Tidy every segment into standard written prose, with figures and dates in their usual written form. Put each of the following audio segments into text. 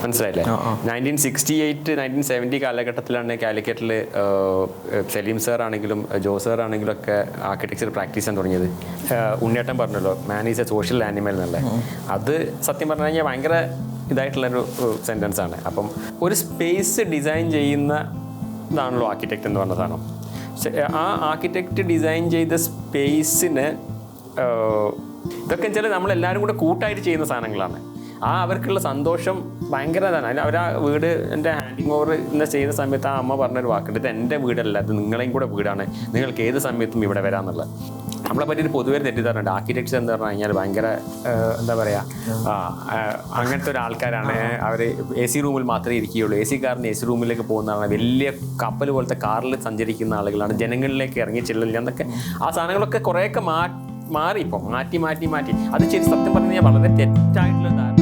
മനസ്സിലായില്ലേ? 1968 1970 കാലഘട്ടത്തിലാണ് കാലിക്കറ്റിൽ സലീം സാർ ആണെങ്കിലും ജോ സാർ ആണെങ്കിലും ഒക്കെ ആർക്കിടെക്ചർ പ്രാക്ടീസ് ചെയ്യാൻ തുടങ്ങിയത്. ഉണ്ണിയേട്ടൻ പറഞ്ഞല്ലോ man is A social animal എന്നുള്ളത്. അത് സത്യം പറഞ്ഞു കഴിഞ്ഞാൽ ഭയങ്കര ഇതായിട്ടുള്ളൊരു സെൻറ്റൻസ് ആണ്. അപ്പം ഒരു സ്പേസ് ഡിസൈൻ ചെയ്യുന്ന ഇതാണല്ലോ ആർക്കിടെക്റ്റ് എന്ന് പറഞ്ഞ സാധനം. ആ ആർക്കിടെക്റ്റ് ഡിസൈൻ ചെയ്ത സ്പേസിന് ഇതൊക്കെ വെച്ചാൽ നമ്മളെല്ലാവരും കൂടെ കൂട്ടായിട്ട് ചെയ്യുന്ന സാധനങ്ങളാണ്. അവർക്കുള്ള സന്തോഷം ഭയങ്കര ഇതാണ്. അവർ ആ വീട് എൻ്റെ ഹാൻഡിങ് ഓവർ ചെയ്യുന്ന സമയത്ത് ആ അമ്മ പറഞ്ഞൊരു വാക്കുണ്ട്, ഇത് എൻ്റെ വീടല്ല, ഇത് നിങ്ങളെയും കൂടെ വീടാണ്, നിങ്ങൾക്ക് ഏത് സമയത്തും ഇവിടെ വരാമെന്നുള്ളത്. നമ്മളെ പറ്റിയൊരു പൊതുവേ തെറ്റിദ്ധാരണയുണ്ട്. ആർക്കിടെക്ചർ എന്ന് പറഞ്ഞു കഴിഞ്ഞാൽ ഭയങ്കര എന്താ പറയുക, അങ്ങനത്തെ ഒരു ആൾക്കാരാണ്. അവർ AC റൂമിൽ മാത്രമേ ഇരിക്കുകയുള്ളൂ. AC കാറിന് AC റൂമിലേക്ക് പോകുന്നതാണ്, വലിയ കപ്പൽ പോലത്തെ കാറിൽ സഞ്ചരിക്കുന്ന ആളുകളാണ്, ജനങ്ങളിലേക്ക് ഇറങ്ങി ചെല്ലില്ല എന്നൊക്കെ. ആ സാധനങ്ങളൊക്കെ കുറേയൊക്കെ മാറി ഇപ്പോൾ മാറ്റി അത് ശരി സത്യം പറഞ്ഞു കഴിഞ്ഞാൽ വളരെ തെറ്റായിട്ടുള്ള ധാരണ.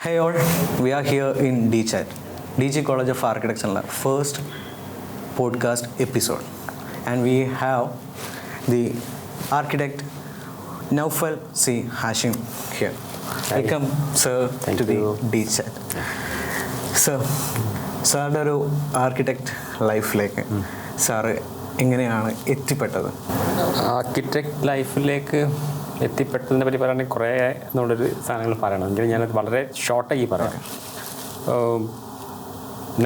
Hey all, we are here in DChat, DG College of Architecture, first podcast episode, and we have the architect Naufal C. Hashim here. Welcome sir to the DChat. സാറിൻ്റെ ഒരു ആർക്കിടെക്ട് ലൈഫിലേക്ക് സാറ് എങ്ങനെയാണ് എത്തിപ്പെട്ടത്? ആർക്കിടെക്ട് ലൈഫിലേക്ക് എത്തിപ്പെട്ടതിനെ പറ്റി പറയുകയാണെങ്കിൽ കുറേ എന്നുള്ളൊരു സാധനങ്ങൾ പറയണം. എങ്കിലും ഞാനത് വളരെ ഷോർട്ടായി പറയാം.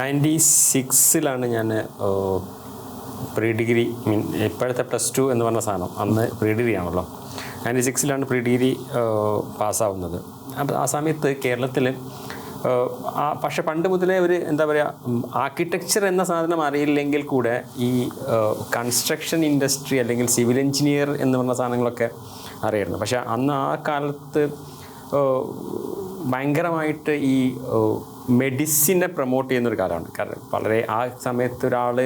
96 ഞാൻ പ്രീ ഡിഗ്രി ഇപ്പോഴത്തെ +2 എന്ന് പറഞ്ഞ സാധനം അന്ന് പ്രീ ഡിഗ്രി ആണല്ലോ. 96 പ്രീ ഡിഗ്രി പാസ്സാവുന്നത്. അപ്പോൾ ആ സമയത്ത് കേരളത്തിൽ പക്ഷെ പണ്ട് മുതലേ ഒരു എന്താ പറയുക, ആർക്കിടെക്ചർ എന്ന സാധനം അറിയില്ലെങ്കിൽ കൂടെ ഈ കൺസ്ട്രക്ഷൻ ഇൻഡസ്ട്രി അല്ലെങ്കിൽ സിവിൽ എഞ്ചിനീയർ എന്ന് പറഞ്ഞ സാധനങ്ങളൊക്കെ അറിയായിരുന്നു. പക്ഷെ അന്ന് ആ കാലത്ത് ഭയങ്കരമായിട്ട് ഈ മെഡിസിനെ പ്രൊമോട്ട് ചെയ്യുന്നൊരു കാലമാണ്. കാരണം വളരെ ആ സമയത്ത് ഒരാൾ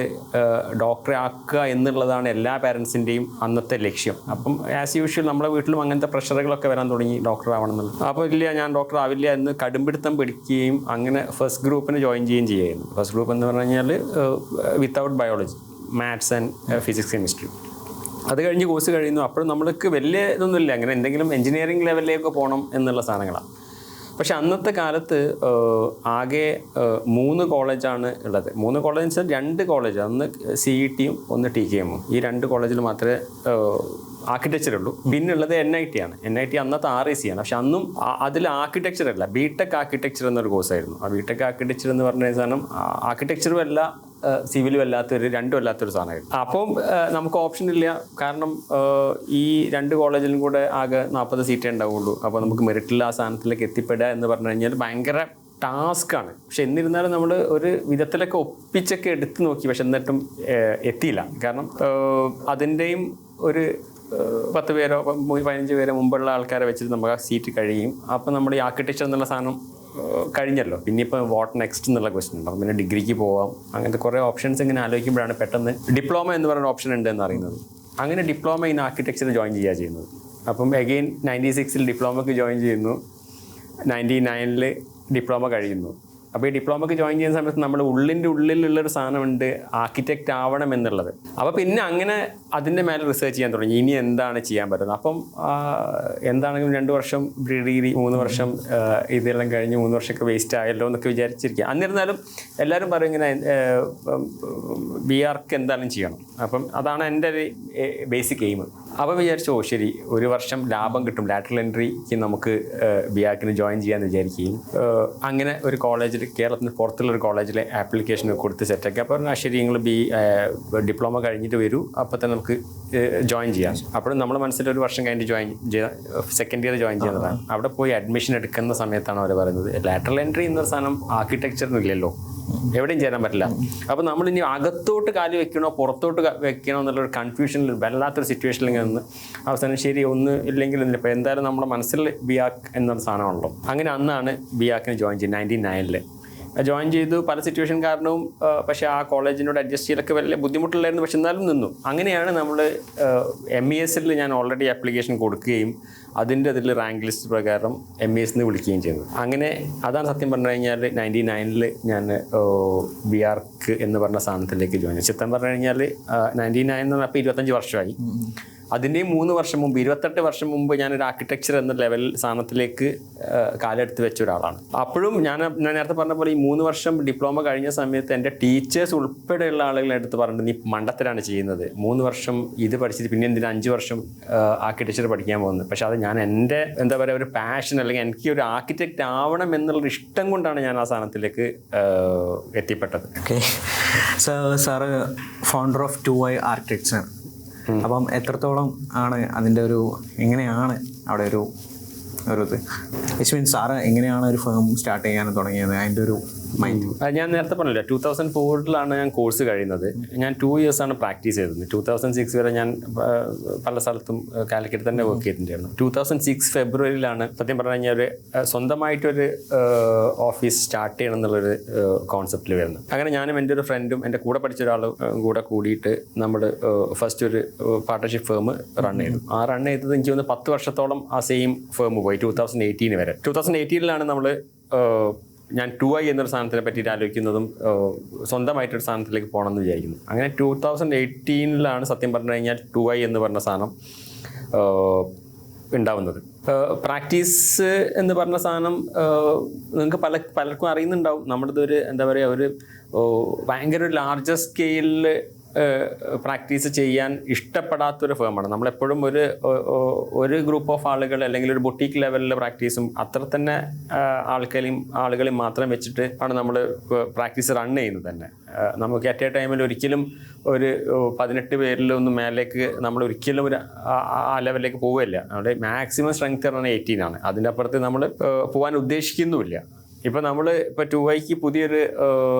ഡോക്ടറെ ആക്കുക എന്നുള്ളതാണ് എല്ലാ പാരൻസിൻ്റെയും അന്നത്തെ ലക്ഷ്യം. അപ്പം ആസ് യൂഷ്വൽ നമ്മുടെ വീട്ടിലും അങ്ങനത്തെ പ്രഷറുകളൊക്കെ വരാൻ തുടങ്ങി, ഡോക്ടർ ആവണം എന്നുള്ളത്. അപ്പോൾ ഇല്ല ഞാൻ ഡോക്ടർ ആവില്ല എന്ന് കടുംപിടുത്തം പിടിക്കുകയും അങ്ങനെ ഫസ്റ്റ് ഗ്രൂപ്പിന് ജോയിൻ ചെയ്യുകയും ചെയ്യായിരുന്നു. ഫസ്റ്റ് ഗ്രൂപ്പ് എന്ന് പറഞ്ഞു കഴിഞ്ഞാൽ without biology, maths and physics chemistry. അത് കഴിഞ്ഞ് കോഴ്സ് കഴിയുന്നു. അപ്പോഴും നമ്മൾക്ക് വലിയ ഇതൊന്നുമില്ല, അങ്ങനെ എന്തെങ്കിലും എഞ്ചിനീയറിംഗ് ലെവലിലേക്ക് പോകണം എന്നുള്ള സാധനങ്ങളാണ്. പക്ഷെ അന്നത്തെ കാലത്ത് ആകെ 3 കോളേജാണ് ഉള്ളത്. 3 കോളേജ് എന്ന് വെച്ചാൽ 2 കോളേജ്, ഒന്ന് CET യും ഒന്ന് TKM. ഈ 2 കോളേജിൽ മാത്രമേ ആർക്കിടെക്ചർ ഉള്ളൂ. പിന്നെ ഉള്ളത് NIT ആണ്. NIT അന്നത്തെ RIC ആണ്. പക്ഷെ അന്നും അതിൽ ആർക്കിടെക്ചർ അല്ല, BTech ആർക്കിടെക്ചർ എന്നൊരു കോഴ്സായിരുന്നു. ആ BTech ആർക്കിടെക്ചർ എന്ന് പറഞ്ഞ സാധനം ആർക്കിടെക്ചറും അല്ല സിവിലും അല്ലാത്തൊരു, രണ്ടും അല്ലാത്തൊരു സാധനമായിരുന്നു. അപ്പം നമുക്ക് ഓപ്ഷൻ ഇല്ല. കാരണം ഈ 2 കോളേജിലും കൂടെ ആകെ 40 സീറ്റേ ഉണ്ടാവുള്ളൂ. അപ്പോൾ നമുക്ക് മെറിറ്റിൽ ആ സാധനത്തിലേക്ക് എത്തിപ്പെടുക എന്ന് പറഞ്ഞു കഴിഞ്ഞാൽ ഭയങ്കര ടാസ്ക്കാണ്. പക്ഷെ എന്നിരുന്നാലും നമ്മൾ ഒരു വിധത്തിലൊക്കെ ഒപ്പിച്ചൊക്കെ എടുത്ത് നോക്കി. പക്ഷെ എന്നിട്ടും എത്തിയില്ല. കാരണം അതിൻ്റെയും ഒരു 10 പേരോ 15 പേരോ മുമ്പുള്ള ആൾക്കാരെ വെച്ചിട്ട് നമുക്ക് ആ സീറ്റ് കഴിയും. അപ്പോൾ നമ്മുടെ ഈ ആർക്കിടെക്ചർ എന്നുള്ള സാധനം കഴിഞ്ഞല്ലോ. പിന്നെ ഇപ്പോൾ വാട്ട് നെക്സ്റ്റ് എന്നുള്ള ക്വസ്റ്റ്യൻ ഉണ്ട്. അപ്പം പിന്നെ ഡിഗ്രിക്ക് പോവാം. അങ്ങനത്തെ കുറേ ഓപ്ഷൻസ് ഇങ്ങനെ ആലോചിക്കുമ്പോഴാണ് പെട്ടെന്ന് ഡിപ്ലോമ എന്ന് പറയുന്ന ഓപ്ഷൻ ഉണ്ട് എന്ന് അറിയുന്നത്. അങ്ങനെ ഡിപ്ലോമ ഇൻ ആർക്കിടെക്ചർ ജോയിൻ ചെയ്യുക ചെയ്യുന്നത്. അപ്പം അഗെയിൻ 96 ഡിപ്ലോമയ്ക്ക് ജോയിൻ ചെയ്യുന്നു. 99 ഡിപ്ലോമ കഴിയുന്നു. അപ്പോൾ ഈ ഡിപ്ലോമയ്ക്ക് ജോയിൻ ചെയ്യുന്ന സമയത്ത് നമ്മുടെ ഉള്ളിലുള്ളൊരു സാധനമുണ്ട്, ആർക്കിടെക്റ്റ് ആവണം എന്നുള്ളത്. അപ്പോൾ പിന്നെ അങ്ങനെ അതിൻ്റെ മേലെ റിസർച്ച് ചെയ്യാൻ തുടങ്ങി. ഇനി എന്താണ് ചെയ്യാൻ പറ്റുന്നത്? അപ്പം എന്താണെങ്കിലും 2 വർഷം പ്രീ ഡിഗ്രി, 3 വർഷം ഇതെല്ലാം കഴിഞ്ഞ് 3 വർഷമൊക്കെ വേസ്റ്റ് ആയല്ലോ എന്നൊക്കെ വിചാരിച്ചിരിക്കുക. എന്നിരുന്നാലും എല്ലാവരും പറയും ഇങ്ങനെ BArch എന്തായാലും ചെയ്യണം. അപ്പം അതാണ് എൻ്റെ ഒരു ബേസിക് എയിം. അപ്പോൾ വിചാരിച്ചു ശരി 1 വർഷം ലാഭം കിട്ടും, ലാറ്ററൽ എൻട്രിക്ക് നമുക്ക് BArchന് ജോയിൻ ചെയ്യാമെന്ന് വിചാരിക്കുകയും അങ്ങനെ ഒരു കോളേജിൽ, കേരളത്തിന് പുറത്തുള്ളൊരു കോളേജിൽ ആപ്ലിക്കേഷൻ കൊടുത്ത് സെറ്റാക്കി. അപ്പോൾ ശരി നിങ്ങൾ ഡിപ്ലോമ കഴിഞ്ഞിട്ട് വരൂ, അപ്പോൾ തന്നെ നമുക്ക് ജോയിൻ ചെയ്യാം. അപ്പോഴും നമ്മുടെ മനസ്സിൽ 1 വർഷം കഴിഞ്ഞിട്ട് ജോയിൻ ചെയ്യാം, സെക്കൻഡ് ഇയർ ജോയിൻ ചെയ്യുന്നതാണ്. അവിടെ പോയി അഡ്മിഷൻ എടുക്കുന്ന സമയത്താണ് അവർ പറയുന്നത് ലാറ്ററൽ എൻട്രി എന്നൊരു സാധനം ആർക്കിടെക്ചറിനില്ലല്ലോ, എവിടെയും ചേരാൻ പറ്റില്ല. അപ്പോൾ നമ്മളിനി അകത്തോട്ട് കാല് വെക്കണോ പുറത്തോട്ട് വെക്കണോ എന്നുള്ളൊരു കൺഫ്യൂഷനിൽ വല്ലാത്തൊരു സിറ്റുവേഷനിൽ ഇങ്ങനെ നിന്ന് അവസാനം ശരി ഒന്ന് ഇല്ലെങ്കിൽ എന്നില്ല. ഇപ്പോൾ എന്തായാലും നമ്മുടെ മനസ്സിൽ BArch എന്നൊരു സാധനമാണല്ലോ. അങ്ങനെ അന്നാണ് BArchന് ജോയിൻ ചെയ്തത്. 99 ജോയിൻ ചെയ്തു. പല സിറ്റുവേഷൻ കാരണവും പക്ഷേ ആ കോളേജിനോട് അഡ്ജസ്റ്റ് ചെയ്യലൊക്കെ വലിയ ബുദ്ധിമുട്ടുള്ളായിരുന്നു. പക്ഷെ എന്നാലും നിന്നു. അങ്ങനെയാണ് നമ്മൾ MESൽ ഞാൻ ഓൾറെഡി ആപ്ലിക്കേഷൻ കൊടുക്കുകയും അതിൻ്റെ അതിൽ റാങ്ക് ലിസ്റ്റ് പ്രകാരം MESന്ന് വിളിക്കുകയും ചെയ്യുന്നത്. അങ്ങനെ അതാണ് സത്യം പറഞ്ഞു കഴിഞ്ഞാൽ 99 ഞാൻ BArch എന്ന് പറഞ്ഞ സാധനത്തിലേക്ക് ജോയിൻ ചെയ്തു. ചിത്രം പറഞ്ഞു കഴിഞ്ഞാൽ 99 എന്ന് പറഞ്ഞപ്പോൾ 25 വർഷമായി. അതിൻ്റെയും 3 വർഷം മുമ്പ് 28 വർഷം മുമ്പ് ഞാനൊരു ആർക്കിടെക്ചർ എന്ന ലെവൽ സ്ഥാനത്തിലേക്ക് കാലെടുത്ത് വെച്ച ഒരാളാണ്. അപ്പോഴും ഞാൻ നേരത്തെ പറഞ്ഞ പോലെ ഈ 3 വർഷം ഡിപ്ലോമ കഴിഞ്ഞ സമയത്ത് എൻ്റെ ടീച്ചേഴ്സ് ഉൾപ്പെടെയുള്ള ആളുകളെ എടുത്ത് പറഞ്ഞിട്ട് നീ മണ്ടത്തരാണ് ചെയ്യുന്നത്, 3 വർഷം ഇത് പഠിച്ചിട്ട് പിന്നെ എന്തിനാ 5 വർഷം ആർക്കിടെക്ചർ പഠിക്കാൻ പോകുന്നത്. പക്ഷെ അത് ഞാൻ എൻ്റെ എന്താ പറയുക ഒരു പാഷൻ അല്ലെങ്കിൽ എനിക്ക് ഒരു ആർക്കിടെക്റ്റ് ആവണം എന്നുള്ളൊരു ഇഷ്ടം കൊണ്ടാണ് ഞാൻ ആ സ്ഥാനത്തിലേക്ക് എത്തിപ്പെട്ടത്. Okay, sir founder of 2i architecture. അപ്പം എത്രത്തോളം ആണ് അതിൻ്റെ ഒരു എങ്ങനെയാണ് അവിടെ ഒരു ഇത് വിച്ച് മീൻസ് സാറ് എങ്ങനെയാണ് ഒരു ഫേം സ്റ്റാർട്ട് ചെയ്യാൻ തുടങ്ങിയത്, അതിൻ്റെ ഒരു മൈൻഡ്? ഞാൻ നേരത്തെ പറഞ്ഞില്ല 2004 ഞാൻ കോഴ്സ് കഴിയുന്നത്. ഞാൻ 2 ഇയേഴ്സാണ് പ്രാക്ടീസ് ചെയ്തത്. 2006 വരെ ഞാൻ പല സ്ഥലത്തും കാലിക്കറ്റ് തന്നെ വർക്ക് ചെയ്തിട്ടുണ്ടായിരുന്നു. 2006 ഫെബ്രുവരിയിലാണ് സത്യം പറഞ്ഞു കഴിഞ്ഞാൽ ഒരു സ്വന്തമായിട്ടൊരു ഓഫീസ് സ്റ്റാർട്ട് ചെയ്യണം എന്നുള്ളൊരു കോൺസെപ്റ്റിൽ വരുന്നത്. അങ്ങനെ ഞാനും എൻ്റെ ഒരു ഫ്രണ്ടും എൻ്റെ കൂടെ പഠിച്ച ഒരാളും കൂടെ കൂടിയിട്ട് നമ്മൾ ഫസ്റ്റ് ഒരു പാർട്ണർഷിപ്പ് ഫേം റൺ ചെയ്തു. ആ റൺ ചെയ്തത് എനിക്ക് തോന്നുന്നു 10 വർഷത്തോളം ആ സെയിം ഫേം പോയി, 2018 വരെ. 2018 നമ്മൾ ഞാൻ 2i എന്നൊരു സാധനത്തിനെ പറ്റിയിട്ട് ആലോചിക്കുന്നതും സ്വന്തമായിട്ടൊരു സാധനത്തിലേക്ക് പോകണമെന്ന് വിചാരിക്കുന്നു. അങ്ങനെ 2018 സത്യം പറഞ്ഞു കഴിഞ്ഞാൽ 2i എന്ന് പറഞ്ഞ സാധനം ഉണ്ടാവുന്നത്. പ്രാക്ടീസ് എന്ന് പറഞ്ഞ സാധനം നിങ്ങൾക്ക് പലർക്കും അറിയുന്നുണ്ടാവും. നമ്മുടെ ഒരു എന്താ പറയുക ഒരു ഭയങ്കര ഒരു ലാർജർ സ്കെയിലിൽ പ്രാക്ടീസ് ചെയ്യാൻ ഇഷ്ടപ്പെടാത്തൊരു ഫേമാണ്. നമ്മളെപ്പോഴും ഒരു ഗ്രൂപ്പ് ഓഫ് ആളുകൾ അല്ലെങ്കിൽ ഒരു ബൊട്ടീക്ക് ലെവലിലെ പ്രാക്ടീസും അത്ര തന്നെ ആളുകളെയും മാത്രം വെച്ചിട്ട് ആണ് നമ്മൾ പ്രാക്ടീസ് റൺ ചെയ്യുന്നത് തന്നെ. നമുക്ക് അറ്റ് എ ടൈമിൽ ഒരിക്കലും ഒരു 18 പേരിലൊന്നും മേലേക്ക് നമ്മൾ ഒരിക്കലും ആ ലെവലിലേക്ക് പോവുകയില്ല. നമ്മുടെ മാക്സിമം സ്ട്രെങ്ത് പറഞ്ഞാൽ 18 ആണ്. അതിൻ്റെ അപ്പുറത്ത് നമ്മൾ പോകാൻ ഉദ്ദേശിക്കുന്നുമില്ല. ഇപ്പോൾ നമ്മൾ ഇപ്പോൾ 2iക്ക് പുതിയൊരു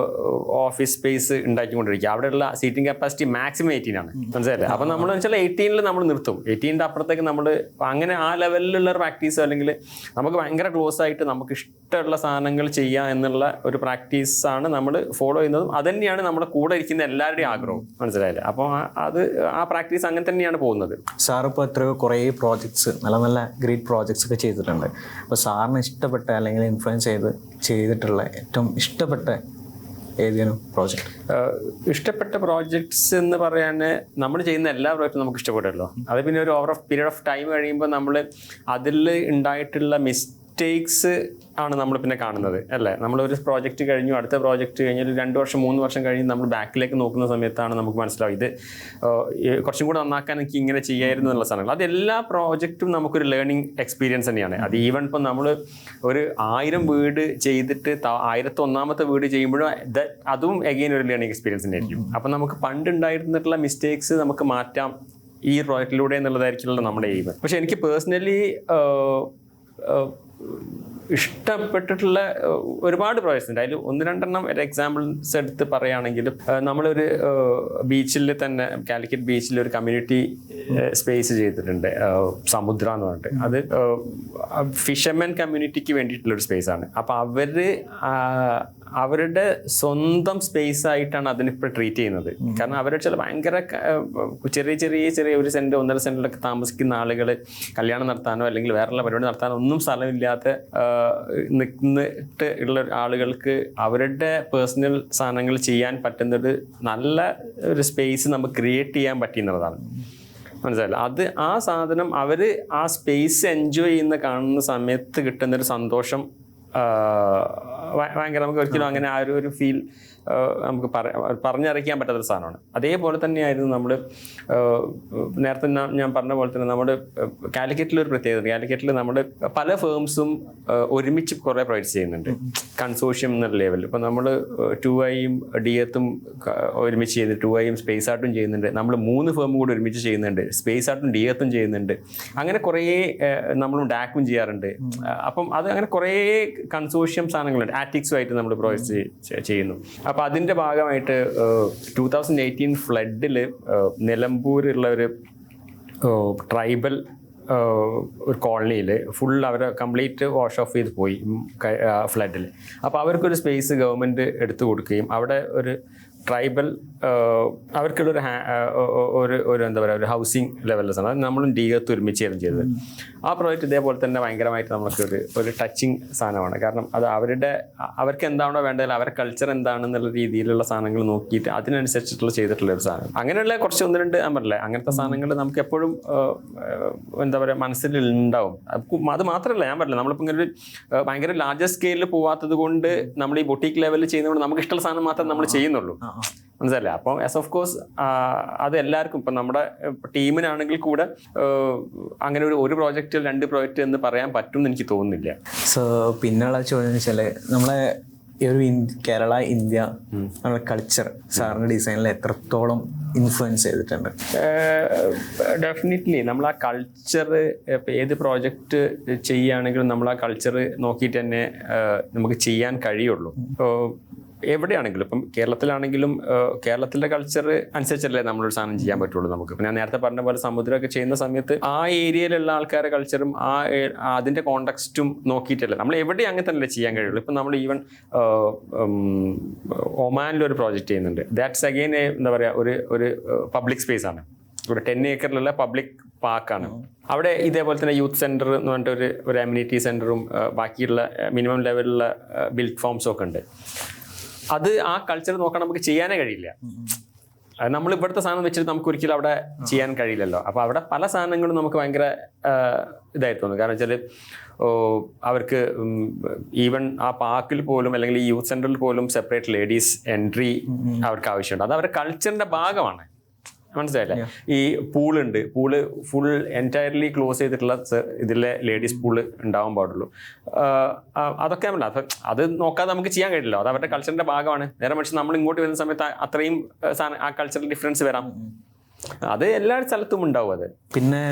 ഓഫീസ് സ്പേസ് ഉണ്ടാക്കിക്കൊണ്ടിരിക്കുക. അവിടെയുള്ള സീറ്റിംഗ് കപ്പാസിറ്റി മാക്സിമം 18 ആണ്, മനസ്സിലായില്ലേ? അപ്പോൾ നമ്മൾ വെച്ചാൽ 18 നമ്മൾ നിർത്തും. 18 അപ്പുറത്തേക്ക് നമ്മൾ അങ്ങനെ ആ ലെവലിലുള്ള പ്രാക്ടീസോ അല്ലെങ്കിൽ നമുക്ക് ഭയങ്കര ക്ലോസ് ആയിട്ട് നമുക്ക് ഇഷ്ടമുള്ള സാധനങ്ങൾ ചെയ്യുക എന്നുള്ള ഒരു പ്രാക്ടീസാണ് നമ്മൾ ഫോളോ ചെയ്യുന്നതും. അതുതന്നെയാണ് നമ്മുടെ കൂടെ ഇരിക്കുന്ന എല്ലാവരുടെയും ആഗ്രഹവും, മനസ്സിലായില്ലേ? അപ്പോൾ ആ പ്രാക്ടീസ് അങ്ങനെ തന്നെയാണ് പോകുന്നത്. സാർ ഇപ്പോൾ എത്രയോ കുറേ പ്രോജക്ട്സ് നല്ല ഗ്രേറ്റ് പ്രോജക്ട്സ് ഒക്കെ ചെയ്തിട്ടുണ്ട്. അപ്പോൾ സാറിന് ഇഷ്ടപ്പെട്ട അല്ലെങ്കിൽ ഇൻഫ്ലുവൻസ് ചെയ്തിട്ടുള്ള ഏറ്റവും ഇഷ്ടപ്പെട്ട ഏതെങ്കിലും പ്രോജക്റ്റ്? ഇഷ്ടപ്പെട്ട പ്രോജക്ട്സ് എന്ന് പറയാൻ നമ്മൾ ചെയ്യുന്ന എല്ലാ പ്രോജക്റ്റും നമുക്ക് ഇഷ്ടപ്പെടുമല്ലോ. അത് പിന്നെ ഒരു over of period of time കഴിയുമ്പോൾ നമ്മൾ അതിൽ ഉണ്ടായിട്ടുള്ള മിസ്റ്റേക്സ് ആണ് നമ്മൾ പിന്നെ കാണുന്നത്, അല്ലേ? നമ്മളൊരു പ്രോജക്റ്റ് കഴിഞ്ഞു, അടുത്ത പ്രോജക്റ്റ് കഴിഞ്ഞ് ഒരു 2 വർഷം 3 വർഷം കഴിഞ്ഞ് നമ്മൾ ബാക്കിലേക്ക് നോക്കുന്ന സമയത്താണ് നമുക്ക് മനസ്സിലാവും ഇത് കുറച്ചും കൂടെ നന്നാക്കാൻ എനിക്ക് ഇങ്ങനെ ചെയ്യായിരുന്നു എന്നുള്ള സാധനങ്ങൾ. അത് എല്ലാ പ്രോജക്റ്റും നമുക്കൊരു ലേണിംഗ് എക്സ്പീരിയൻസ് തന്നെയാണ്. അത് ഈവൻ ഇപ്പം നമ്മൾ ഒരു 1000 വീട് ചെയ്തിട്ട് 1001ാമത്തെ വീട് ചെയ്യുമ്പോഴും അതും എഗെയിൻ ഒരു ലേണിംഗ് എക്സ്പീരിയൻസ് തന്നെയായിരിക്കും. അപ്പം നമുക്ക് പണ്ടുണ്ടായിരുന്നിട്ടുള്ള മിസ്റ്റേക്സ് നമുക്ക് മാറ്റാം ഈ പ്രോജക്റ്റിലൂടെ എന്നുള്ളതായിരിക്കുമല്ലോ നമ്മുടെ എയിം. പക്ഷെ എനിക്ക് പേഴ്സണലി ഇഷ്ടപ്പെട്ടിട്ടുള്ള ഒരുപാട് പ്രോജക്ട്സ് ഉണ്ട്. അതിൽ 1-2 ഒരു എക്സാമ്പിൾസ് എടുത്ത് പറയുകയാണെങ്കിൽ നമ്മളൊരു ബീച്ചിൽ തന്നെ കാലിക്കറ്റ് ബീച്ചിൽ ഒരു കമ്മ്യൂണിറ്റി സ്പേസ് ചെയ്തിട്ടുണ്ട്, സമുദ്ര എന്ന് പറഞ്ഞിട്ട്. അത് ഫിഷർമെൻ കമ്മ്യൂണിറ്റിക്ക് വേണ്ടിയിട്ടുള്ളൊരു സ്പേസാണ്. അപ്പോൾ അവരുടെ സ്വന്തം സ്പേസ് ആയിട്ടാണ് അതിനിപ്പോൾ ട്രീറ്റ് ചെയ്യുന്നത്. കാരണം അവരുടെ ചില ഭയങ്കര ചെറിയ 1 സെൻറ്റ് 1.5 സെൻറ്റിലൊക്കെ താമസിക്കുന്ന ആളുകൾ കല്യാണം നടത്താനോ അല്ലെങ്കിൽ വേറെയുള്ള പരിപാടി നടത്താനോ ഒന്നും സ്ഥലമില്ലാത്ത നിന്നിട്ട് ഉള്ള ആളുകൾക്ക് അവരുടെ പേഴ്സണൽ സാധനങ്ങൾ ചെയ്യാൻ പറ്റുന്നൊരു നല്ല ഒരു സ്പേസ് നമുക്ക് ക്രിയേറ്റ് ചെയ്യാൻ പറ്റിയെന്നുള്ളതാണ്, മനസ്സിലായില്ല? അത് ആ സാധനം അവർ ആ സ്പേസ് എൻജോയ് ചെയ്യുന്ന കാണുന്ന സമയത്ത് കിട്ടുന്നൊരു സന്തോഷം ഭയങ്കര നമുക്ക് ഒരിക്കലും അങ്ങനെ ആ ഒരു ഫീൽ നമുക്ക് പറഞ്ഞറിയിക്കാൻ പറ്റാത്തൊരു സാധനമാണ്. അതേപോലെ തന്നെയായിരുന്നു നമ്മൾ നേരത്തെ ഞാൻ പറഞ്ഞ പോലെ തന്നെ നമ്മുടെ കാലിക്കറ്റിലൊരു പ്രത്യേകത. കാലിക്കറ്റിൽ നമ്മുടെ പല ഫേംസും ഒരുമിച്ച് കുറേ പ്രൊവൈഡ് ചെയ്യുന്നുണ്ട്, കൺസോഷ്യം എന്നുള്ള ലെവലിൽ. ഇപ്പോൾ നമ്മൾ 2iയും DEATHും ഒരുമിച്ച് ചെയ്യുന്നുണ്ട്, 2iയും സ്പേസ് ആർട്ടും ചെയ്യുന്നുണ്ട്. നമ്മൾ 3 ഫേമും കൂടി ഒരുമിച്ച് ചെയ്യുന്നുണ്ട്, സ്പേസ് ആർട്ടും DEATHും ചെയ്യുന്നുണ്ട്. അങ്ങനെ കുറേ നമ്മളും ഡാക്കും ചെയ്യാറുണ്ട്. അപ്പം അത് അങ്ങനെ കുറേ കൺസോഷ്യം സാധനങ്ങളുണ്ട്. ആറ്റിക്സുമായിട്ട് നമ്മൾ പ്രൊവൈഡ് ചെയ്യുന്നു. അപ്പോൾ അതിൻ്റെ ഭാഗമായിട്ട് 2018 ഫ്ലഡിൽ നിലമ്പൂരുള്ള ഒരു ട്രൈബൽ ഒരു കോളനിയിൽ ഫുൾ അവരെ കംപ്ലീറ്റ് വാഷ് ഓഫ് ചെയ്ത് പോയി ഫ്ലഡിൽ. അപ്പോൾ അവർക്കൊരു സ്പേസ് ഗവൺമെൻറ് എടുത്തു കൊടുക്കുകയും അവിടെ ഒരു ട്രൈബൽ അവർക്കുള്ളൊരു ഒരു എന്താ പറയുക ഒരു ഹൗസിങ് ലെവലിലെ സാധനം അത് നമ്മളും ഡീകത്ത് ഒരുമിച്ചായിരുന്നു ചെയ്തത്. ആ പ്രോജക്റ്റ് ഇതേപോലെ തന്നെ ഭയങ്കരമായിട്ട് നമുക്ക് ഒരു ടച്ചിങ് സാധനമാണ്. കാരണം അത് അവർക്ക് എന്താണോ വേണ്ടത് അവരുടെ കൾച്ചർ എന്താണെന്നുള്ള രീതിയിലുള്ള സാധനങ്ങൾ നോക്കിയിട്ട് അതിനനുസരിച്ചിട്ടുള്ള ചെയ്തിട്ടുള്ള ഒരു സാധനം. അങ്ങനെയുള്ള കുറച്ച് ഒന്ന് രണ്ട് ഞാൻ പറഞ്ഞില്ലേ അങ്ങനത്തെ സാധനങ്ങൾ നമുക്ക് എപ്പോഴും എന്താ പറയുക മനസ്സിൽ ഉണ്ടാവും. അത് മാത്രമല്ല ഞാൻ പറഞ്ഞില്ല നമ്മളിപ്പോൾ ഇങ്ങനെ ഒരു ഭയങ്കര ലാർജർ സ്കെയിലിൽ പോവാത്തത് കൊണ്ട് നമ്മൾ ഈ ബൊട്ടീക്ക് ലെവലിൽ ചെയ്യുന്നതുകൊണ്ട് നമുക്ക് ഇഷ്ടമുള്ള സാധനം മാത്രമേ നമ്മൾ ചെയ്യുന്നുള്ളൂ. മനസ്സിലല്ലേ? അപ്പം ആസ് ഓഫ് കോഴ്സ് അത് എല്ലാവർക്കും ഇപ്പം നമ്മുടെ ടീമിനാണെങ്കിൽ കൂടെ അങ്ങനെ ഒരു പ്രോജക്റ്റ് 2 പ്രോജക്റ്റ് എന്ന് പറയാൻ പറ്റും എന്ന് എനിക്ക് തോന്നുന്നില്ല. സോ പിന്നെയുള്ള ചോദ്യം വെച്ചാൽ നമ്മളെ ഈ ഒരു കേരള ഇന്ത്യ നമ്മുടെ കൾച്ചർ സാറിൻ്റെ ഡിസൈനിൽ എത്രത്തോളം ഇൻഫ്ലുവൻസ് ചെയ്തിട്ടുണ്ട്? ഡെഫിനറ്റ്ലി നമ്മൾ ആ കൾച്ചർ ഇപ്പം ഏത് പ്രോജക്റ്റ് ചെയ്യുകയാണെങ്കിലും നമ്മൾ ആ കൾച്ചർ നോക്കിയിട്ട് തന്നെ നമുക്ക് ചെയ്യാൻ കഴിയുള്ളൂ. എവിടെയാണെങ്കിലും ഇപ്പം കേരളത്തിലാണെങ്കിലും കേരളത്തിൻ്റെ കൾച്ചർ അനുസരിച്ചല്ലേ നമ്മളൊരു സാധനം ചെയ്യാൻ പറ്റുള്ളൂ നമുക്ക്. ഇപ്പം ഞാൻ നേരത്തെ പറഞ്ഞ പോലെ സമുദ്രമൊക്കെ ചെയ്യുന്ന സമയത്ത് ആ ഏരിയയിലുള്ള ആൾക്കാരുടെ കൾച്ചറും അതിൻ്റെ കോണ്ടെക്സ്റ്റും നോക്കിയിട്ടല്ലേ നമ്മൾ എവിടെ അങ്ങനെ തന്നെയല്ലേ ചെയ്യാൻ കഴിയുള്ളൂ. ഇപ്പം നമ്മൾ ഈവൻ ഒമാനിലൊരു പ്രോജക്റ്റ് ചെയ്യുന്നുണ്ട്. ദാറ്റ്സ് അഗെയിൻ എന്താ പറയുക ഒരു പബ്ലിക് സ്പേസ് ആണ്. ഒരു 10 ഏക്കറിലുള്ള പബ്ലിക് പാർക്കാണ്. അവിടെ ഇതേപോലെ തന്നെ യൂത്ത് സെൻറ്റർ എന്ന് പറഞ്ഞിട്ട് ഒരു അമ്യൂണിറ്റി സെൻറ്ററും ബാക്കിയുള്ള മിനിമം ലെവലിലുള്ള ബിൽറ്റ് ഫോംസും ഒക്കെ ഉണ്ട്. അത് ആ കൾച്ചർ നോക്കാൻ നമുക്ക് ചെയ്യാനേ കഴിയില്ല. നമ്മൾ ഇവിടുത്തെ സാധനം വെച്ചിട്ട് നമുക്ക് ഒരിക്കലും അവിടെ ചെയ്യാൻ കഴിയില്ലല്ലോ. അപ്പോൾ അവിടെ പല സാധനങ്ങളും നമുക്ക് ഭയങ്കര ഇതായിട്ട് തോന്നും. കാരണം വെച്ചാൽ അവർക്ക് ഈവൻ ആ പാർക്കിൽ പോലും അല്ലെങ്കിൽ ഈ യൂത്ത് സെൻറ്ററിൽ പോലും സെപ്പറേറ്റ് ലേഡീസ് എൻട്രി അവർക്ക് ആവശ്യമുണ്ട്. അത് അവരുടെ കൾച്ചറിൻ്റെ ഭാഗമാണ്. മനസ്സിലായില്ലേ? ഈ പൂളുണ്ട്, പൂള് ഫുൾ എൻറ്റയർലി ക്ലോസ് ചെയ്തിട്ടുള്ള ഇതിലെ ലേഡീസ് പൂള് ഉണ്ടാവാൻ പാടുള്ളൂ. അതൊക്കെ അല്ല, അത് നോക്കാതെ നമുക്ക് ചെയ്യാൻ കഴിയില്ല. അത് അവരുടെ കൾച്ചറിന്റെ ഭാഗമാണ്. നേരെ മറിച്ച് നമ്മൾ ഇങ്ങോട്ട് വരുന്ന സമയത്ത് അത്രയും ആ കൾച്ചറൽ ഡിഫറൻസ് വരാം. അത് എല്ലാ സ്ഥലത്തും ഉണ്ടാവും. അത് പിന്നെ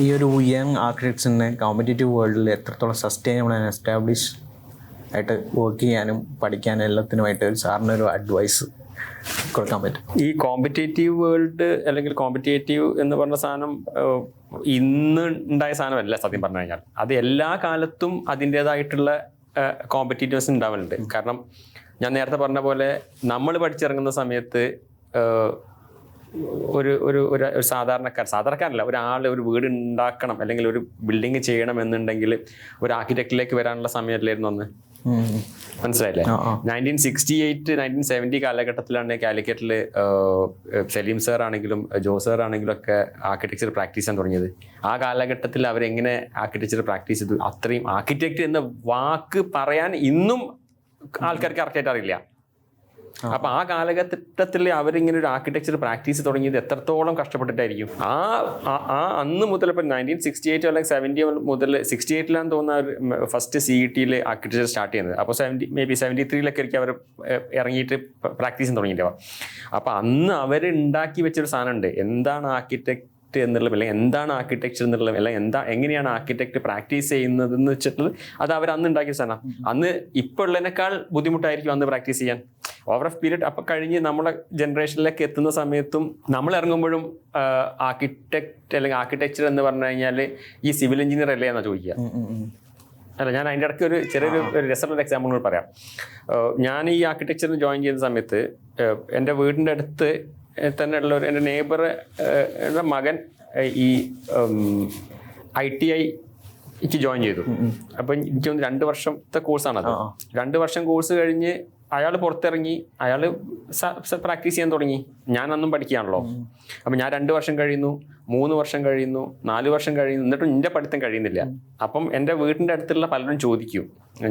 ഈ ഒരു യങ് ആർക്കിടെക്ട്സിനെ കോമ്പറ്റേറ്റീവ് വേൾഡിൽ എത്രത്തോളം സസ്റ്റൈനബിൾ ആൻഡ് എസ്റ്റാബ്ലിഷ് ആയിട്ട് വർക്ക് ചെയ്യാനും പഠിക്കാനും എല്ലാത്തിനുമായിട്ട് സാറിനൊരു അഡ്വൈസ് കൊടുക്കാൻ പറ്റും? ഈ കോമ്പറ്റേറ്റീവ് വേൾഡ് അല്ലെങ്കിൽ കോമ്പറ്റേറ്റീവ് എന്ന് പറഞ്ഞ സാധനം ഇന്ന് ഉണ്ടായ സാധനമല്ല സത്യം പറഞ്ഞു കഴിഞ്ഞാൽ. അത് എല്ലാ കാലത്തും അതിൻ്റേതായിട്ടുള്ള കോമ്പറ്റീറ്റീവ്സ് ഉണ്ടാവലുണ്ട്. കാരണം ഞാൻ നേരത്തെ പറഞ്ഞ പോലെ നമ്മൾ പഠിച്ചിറങ്ങുന്ന സമയത്ത് ഒരു സാധാരണക്കാരല്ല ഒരാൾ ഒരു വീട് ഉണ്ടാക്കണം അല്ലെങ്കിൽ ഒരു ബിൽഡിങ് ചെയ്യണം എന്നുണ്ടെങ്കിൽ ഒരു ആർക്കിടെക്റ്റിലേക്ക് വരാനുള്ള സമയമല്ലായിരുന്നു അന്ന്. മനസ്സിലായില്ലേ? 1968 1970 കാലഘട്ടത്തിലാണ് കാലിക്കറ്റിൽ സലീം സാർ ആണെങ്കിലും ജോ സാർ ആണെങ്കിലും ഒക്കെ ആർക്കിടെക്ചർ പ്രാക്ടീസ് ചെയ്യാൻ തുടങ്ങിയത്. ആ കാലഘട്ടത്തിൽ അവരെങ്ങനെ ആർക്കിടെക്ചർ പ്രാക്ടീസ് ചെയ്തു? അത്രയും ആർക്കിടെക്ട് എന്ന വാക്ക് പറയാൻ ഇന്നും ആൾക്കാർക്ക് കറക്റ്റായിട്ട് അറിയില്ല. അപ്പൊ ആ കാലഘട്ടത്തിൽ അവരിങ്ങനെ ഒരു ആർക്കിടെക്ചർ പ്രാക്ടീസ് തുടങ്ങിയത് എത്രത്തോളം കഷ്ടപ്പെട്ടിട്ടായിരിക്കും. ആ അന്ന് മുതൽ ഇപ്പം 1968 അല്ലെങ്കിൽ 70 മുതൽ 68 തോന്നുന്ന ഫസ്റ്റ് CET ആർക്കിടെക്ചർ സ്റ്റാർട്ട് ചെയ്യുന്നത്. അപ്പോൾ 73 ആയിരിക്കും അവർ ഇറങ്ങിയിട്ട് പ്രാക്ടീസ് തുടങ്ങിയിട്ടുണ്ടാവുക. അപ്പൊ അന്ന് അവർ ഉണ്ടാക്കി വെച്ചൊരു സാധനമുണ്ട്. എന്താണ് ആർക്കിടെക്ട് എന്നുള്ളത്, അല്ലെങ്കിൽ എന്താണ് ആർക്കിടെക്ചർ എന്നുള്ളത്, അല്ലെങ്കിൽ എങ്ങനെയാണ് ആർക്കിടെക്ട് പ്രാക്ടീസ് ചെയ്യുന്നത് എന്ന് വെച്ചിട്ടുള്ളത് അത് അവർ അന്ന് ഉണ്ടാക്കിയ സാധനം. അന്ന് ഇപ്പോൾ ഉള്ളതിനേക്കാൾ ബുദ്ധിമുട്ടായിരിക്കും അന്ന് പ്രാക്ടീസ് ചെയ്യാൻ. ഓവർ ഓഫ് പീരീഡ് അപ്പം കഴിഞ്ഞ് നമ്മുടെ ജനറേഷനിലേക്ക് എത്തുന്ന സമയത്തും നമ്മൾ ഇറങ്ങുമ്പോഴും ആർക്കിടെക്ട് അല്ലെങ്കിൽ ആർക്കിടെക്ചർ എന്ന് പറഞ്ഞു കഴിഞ്ഞാൽ ഈ സിവിൽ എഞ്ചിനീയർ അല്ലേ എന്നാണ് ചോദിക്കുക. അല്ല, ഞാൻ അതിൻ്റെ ഇടയ്ക്ക് ഒരു ചെറിയൊരു രസമുള്ള എക്സാമ്പിൾ പറയാം. ഞാൻ ഈ ആർക്കിടെക്ചറിന് ജോയിൻ ചെയ്യുന്ന സമയത്ത് എൻ്റെ വീടിൻ്റെ അടുത്ത് തന്നെ ഉള്ള എൻ്റെ നെയ്ബറുടെ മകൻ ഈ ITIക്ക് ജോയിൻ ചെയ്തു. അപ്പം എനിക്ക് 2 വർഷത്തെ കോഴ്സാണത്. 2 വർഷം കോഴ്സ് കഴിഞ്ഞ് അയാൾ പുറത്തിറങ്ങി, അയാൾ പ്രാക്ടീസ് ചെയ്യാൻ തുടങ്ങി. ഞാൻ അന്നും പഠിക്കുകയാണല്ലോ. അപ്പം ഞാൻ 2 വർഷം കഴിയുന്നു, 3 വർഷം കഴിയുന്നു, 4 വർഷം കഴിയുന്നു, എന്നിട്ടും എൻ്റെ പഠിത്തം കഴിയുന്നില്ല. അപ്പം എൻ്റെ വീടിൻ്റെ അടുത്തുള്ള പലരും ചോദിക്കും,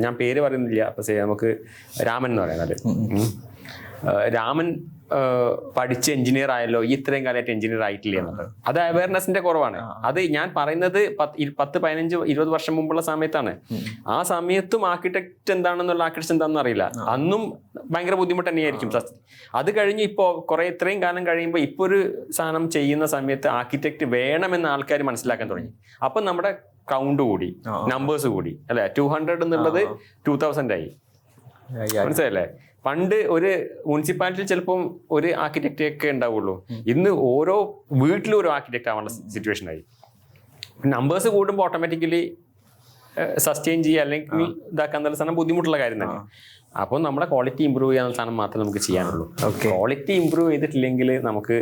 ഞാൻ പേര് പറയുന്നില്ല, അപ്പം നമുക്ക് രാമൻ എന്ന് പറയുന്നത്. രാമൻ പഠിച്ച് എഞ്ചിനീയർ ആയല്ലോ, ഇത്രയും കാലമായിട്ട് എഞ്ചിനീയർ ആയിട്ടില്ല എന്നുള്ളത്. അത് അവയർനെസിന്റെ കുറവാണ്. അത് ഞാൻ പറയുന്നത് 10, 15, 20 വർഷം മുമ്പുള്ള സമയത്താണ്. ആ സമയത്തും ആർക്കിടെക്ട് എന്താണെന്നുള്ള ആർക്കിടെക്ട് എന്താണെന്ന് അറിയില്ല. അന്നും ഭയങ്കര ബുദ്ധിമുട്ട് തന്നെയായിരിക്കും. അത് കഴിഞ്ഞ് ഇപ്പോൾ ഇത്രയും കാലം കഴിയുമ്പോൾ ഇപ്പോൾ ഒരു സാധനം ചെയ്യുന്ന സമയത്ത് ആർക്കിടെക്ട് വേണമെന്ന് ആൾക്കാർ മനസ്സിലാക്കാൻ തുടങ്ങി. അപ്പം നമ്മുടെ കൗണ്ട് കൂടി, നമ്പേഴ്സ് കൂടി, അല്ലെ? 200 എന്നുള്ളത് 2000 ആയി. മനസ്സിലല്ലേ? പണ്ട് ഒരു മുനിസിപ്പാലിറ്റിയിൽ ചിലപ്പം ഒരു ആർക്കിടെക്റ്റ് ഒക്കെ ഉണ്ടാവുള്ളൂ. ഇന്ന് ഓരോ വീട്ടിലും ഒരു ആർക്കിടെക്റ്റ് ആവാനുള്ള സിറ്റുവേഷൻ ആയി. നമ്പേഴ്സ് കൂടുമ്പോൾ ഓട്ടോമാറ്റിക്കലി സസ്റ്റെയിൻ ചെയ്യുക അല്ലെങ്കിൽ ഇതാക്കാൻ എന്നുള്ള സാധനം ബുദ്ധിമുട്ടുള്ള കാര്യം തന്നെ. അപ്പോൾ നമ്മുടെ ക്വാളിറ്റി ഇമ്പ്രൂവ് ചെയ്യാനുള്ള സാധനം മാത്രമേ നമുക്ക് ചെയ്യാനുള്ളൂ. ക്വാളിറ്റി ഇമ്പ്രൂവ് ചെയ്തിട്ടില്ലെങ്കിൽ നമുക്ക്